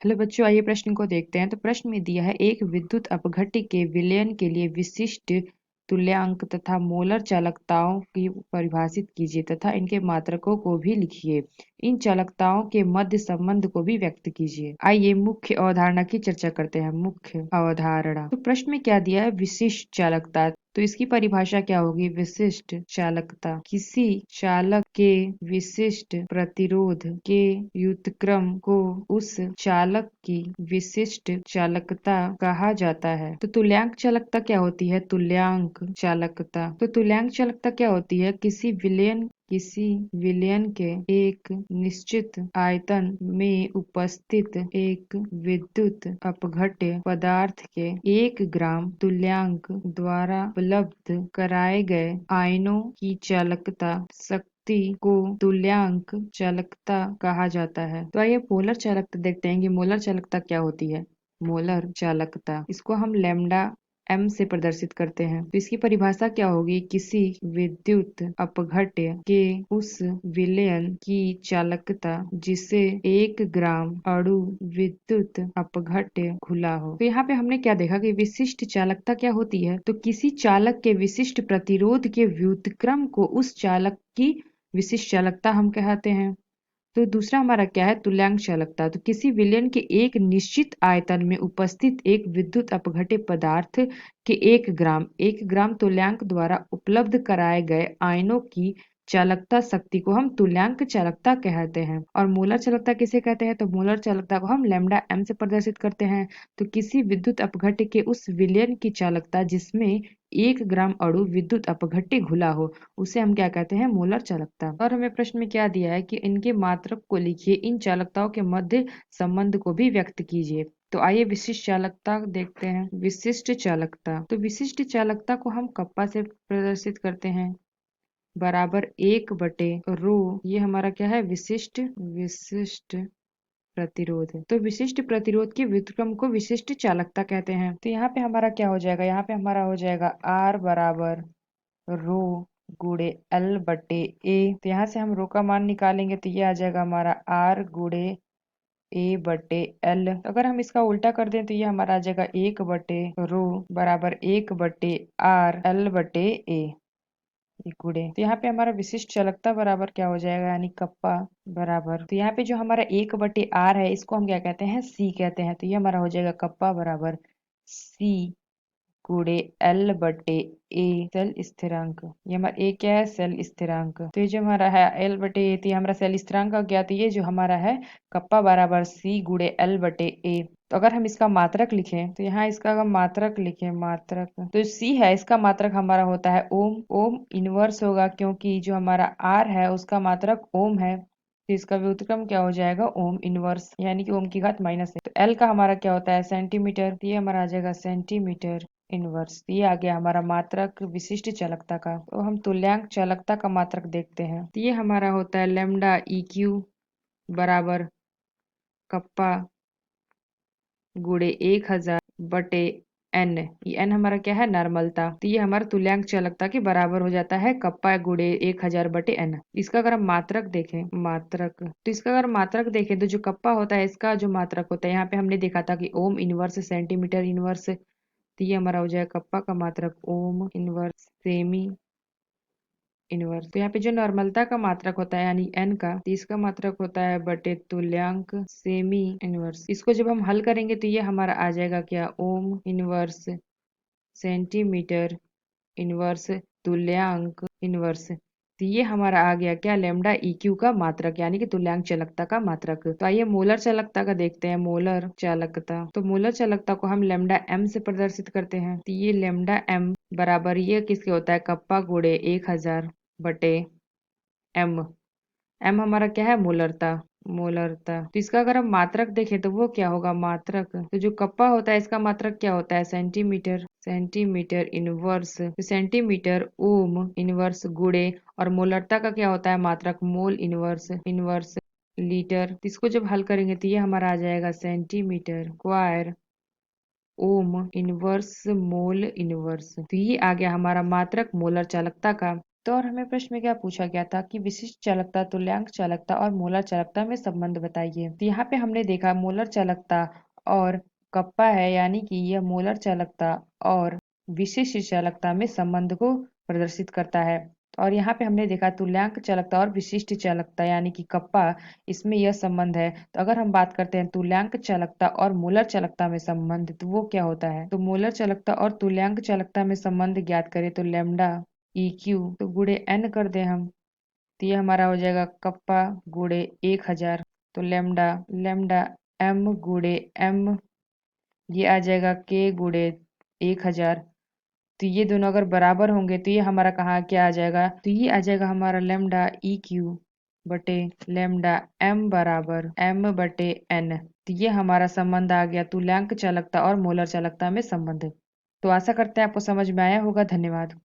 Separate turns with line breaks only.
Hello बच्चों, आइए प्रश्न को देखते हैं। तो प्रश्न में दिया है, एक विद्युत अपघट्य के विलयन के लिए विशिष्ट तुल्यांक तथा मोलर चालकताओं की परिभाषित कीजिए तथा इनके मात्रकों को भी लिखिए। इन चालकताओं के मध्य संबंध को भी व्यक्त कीजिए। आइए मुख्य अवधारणा की चर्चा करते हैं। मुख्य अवधारणा। तो प्रश्न में क्या दिया है? विशिष्ट चालकता। तो इसकी परिभाषा क्या होगी? विशिष्ट चालकता किसी चालक के विशिष्ट प्रतिरोध के व्युत्क्रम को उस चालक की विशिष्ट चालकता कहा जाता है। तो तुल्यांक चालकता क्या होती है? तुल्यांक चालकता। तो तुल्यांक चालकता क्या होती है? किसी विलयन के एक निश्चित आयतन में उपस्थित एक विद्युत अपघट्य पदार्थ के 1 ग्राम तुल्यांक द्वारा उपलब्ध कराए गए आयनों की चालकता शक्ति को तुल्यांक चालकता कहा जाता है। तो आइए मोलर चालकता देखते हैं कि मोलर चालकता क्या होती है। मोलर चालकता, इसको हम लैम्डा m से प्रदर्शित करते हैं। तो इसकी परिभाषा क्या होगी? किसी विद्युत अपघट्य के उस विलयन की चालकता जिसे 1 ग्राम अणु विद्युत अपघट्य खुला हो। तो यहाँ पे हमने क्या देखा कि विशिष्ट चालकता क्या होती है? तो किसी चालक के विशिष्ट प्रतिरोध के व्युत्क्रम को उस चालक की विशिष्ट चालकता हम कहते हैं। तो दूसरा हमारा क्या है? तुल्यांक चालकता। तो किसी विलयन के एक निश्चित आयतन में उपस्थित एक विद्युत अपघट्य पदार्थ के 1 ग्राम तुल्यांक द्वारा उपलब्ध कराए गए आयनों की चालकता शक्ति को हम तुल्यांक चालकता कहते हैं। और मोलर चालकता किसे कहते हैं? तो मोलर चालकता को हम लैम्डा m से प्रदर्शित करते हैं। तो किसी विद्युत अपघट्य के उस विलयन की चालकता जिसमें 1 ग्राम अणु विद्युत अपघट्य घुला हो, उसे हम क्या कहते हैं? मोलर चालकता। और हमें प्रश्न में क्या दिया है कि इनके मात्रक को लिखिए, इन चालकताओं के मध्य संबंध को भी व्यक्त कीजिए। तो आइए विशिष्ट चालकता देखते हैं। विशिष्ट चालकता। तो विशिष्ट चालकता को हम कप्पा से प्रदर्शित करते हैं, बराबर 1/रो। ये हमारा क्या है? विशिष्ट प्रतिरोध है। तो विशिष्ट प्रतिरोध के व्युत्क्रम को विशिष्ट चालकता कहते हैं। तो यहाँ पे हमारा क्या हो जाएगा? यहाँ पे हमारा हो जाएगा R बराबर रो गुड़े L/A। तो यहाँ से हम रो का मान निकालेंगे तो ये आ जाएगा हमारा R गुड़े A/L। अगर हम इसका उल्टा कर दें तो ये हमारा आ जाएगा 1/रो बराबर 1/R L/A गुड़े। तो यहाँ पे हमारा विशिष्ट चालकता बराबर क्या हो जाएगा? यानी कप्पा बराबर, तो यहाँ पे जो हमारा 1/R है इसको हम क्या कहते हैं? C कहते हैं। तो ये हमारा हो जाएगा कप्पा बराबर C गुड़े L/A सेल स्थिरांक। ये हमारा A क्या है? सेल स्थिरांक। तो ये जो हमारा है L/A, तो ये हमारा सेल स्थिरांक आ गया। तो ये जो हमारा है कप्पा बराबर C गुड़े L/A। तो अगर हम इसका मात्रक लिखें तो यहाँ इसका अगर मात्रक लिखें, मात्रक, तो C है इसका मात्रक हमारा होता है ओम। ओम इनवर्स होगा क्योंकि जो हमारा R है उसका मात्रक ओम है। तो इसका व्युत्क्रम क्या हो जाएगा? ओम इनवर्स, यानी कि ओम की घात माइनस है। तो L का हमारा क्या होता है? सेंटीमीटर। तो ये हमारा आ जाएगा सेंटीमीटर इनवर्स। ये आ गया हमारा मात्रक विशिष्ट चालकता का। तो हम तुल्यांक चालकता का मात्रक देखते हैं। तो ये हमारा होता है लैम्डा EQ बराबर कप्पा गुड़े 1000/n। ये n हमारा क्या है? नॉर्मलता। तो ये हमारा तुल्यांक चालकता के बराबर हो जाता है कप्पा गुड़े 1000/n। इसका अगर हम मात्रक देखें, तो जो कप्पा होता है इसका जो मात्रक होता है, यहाँ पे हमने देखा था कि ओम इनवर्स सेंटीमीटर इनवर्स। तो ये हमारा हो जाएगा कप्पा का मात्रक ओम इनवर्स सेमी इनवर्स। तो यहाँ पे जो नॉर्मलता का मात्रक होता है यानी n का, तो इसका मात्रक होता है बटे तुल्यांक सेमी इनवर्स। इसको जब हम हल करेंगे तो ये हमारा आ जाएगा क्या? ओम इनवर्स सेंटीमीटर इनवर्स तुल्यांक इनवर्स। तो ये हमारा आ गया क्या? लैम्डा EQ का मात्रक, यानी कि तुल्यांक चालकता का मात्रक। तो आइए मोलर चालकता का देखते हैं। मोलर चालकता। तो मोलर चालकता को हम लैम्डा m से प्रदर्शित करते हैं। तो ये लैम्डा m बराबर ये किसके होता है? कप्पा गुड़े 1000/m। m हमारा क्या है? मोलरता। तो इसका अगर हम मात्रक देखें तो वो क्या होगा? मात्रक, तो जो कप्पा होता है इसका मात्रक क्या होता है? Centimetre inverse. तो सेंटीमीटर ओम इनवर्स गुड़े, और मोलरता का क्या होता है मात्रक? Mole inverse litre. तो इसको जब हल करेंगे तो ये हमारा आ जाएगा centimetre square ohm inverse mole inverse. तो ये आ गया हमारा मात्रक मोलर चालकता का। तो और हमें प्रश्न में क्या पूछा गया था कि विशिष्ट चालकता, तुल्यांक चालकता और मोलर चालकता में संबंध बताइए। तो यहाँ पे हमने देखा मोलर चालकता और कप्पा है, यानी कि यह मोलर चालकता और विशिष्ट चालकता में संबंध को प्रदर्शित करता है। और यहाँ पे हमने देखा तुल्यांक चालकता और विशिष्ट चालकता यानी कि कप्पा, इसमें यह संबंध है। तो अगर हम बात करते हैं तुल्यांक चालकता और मोलर चालकता में संबंध, तो वो क्या होता है। तो मोलर चालकता और तुल्यांक चालकता में संबंध ज्ञात करें तो लैम्डा EQ तो गुणे n कर दें हम, तो ये हमारा हो जाएगा कप्पा गुणे 1000। तो लैम्डा लैम्डा m गुणे m, ये आ जाएगा k गुणे 1000। तो ये दोनों अगर बराबर होंगे तो ये हमारा कहाँ क्या आ जाएगा, तो ये आ जाएगा हमारा लैम्डा EQ बटे लैम्डा m बराबर m बटे n। तो ये हमारा संबंध आ गया तुल्यांक चालकता और मोलर चालकता में संबंध। तो आशा करते हैं आपको समझ में आया होगा। धन्यवाद।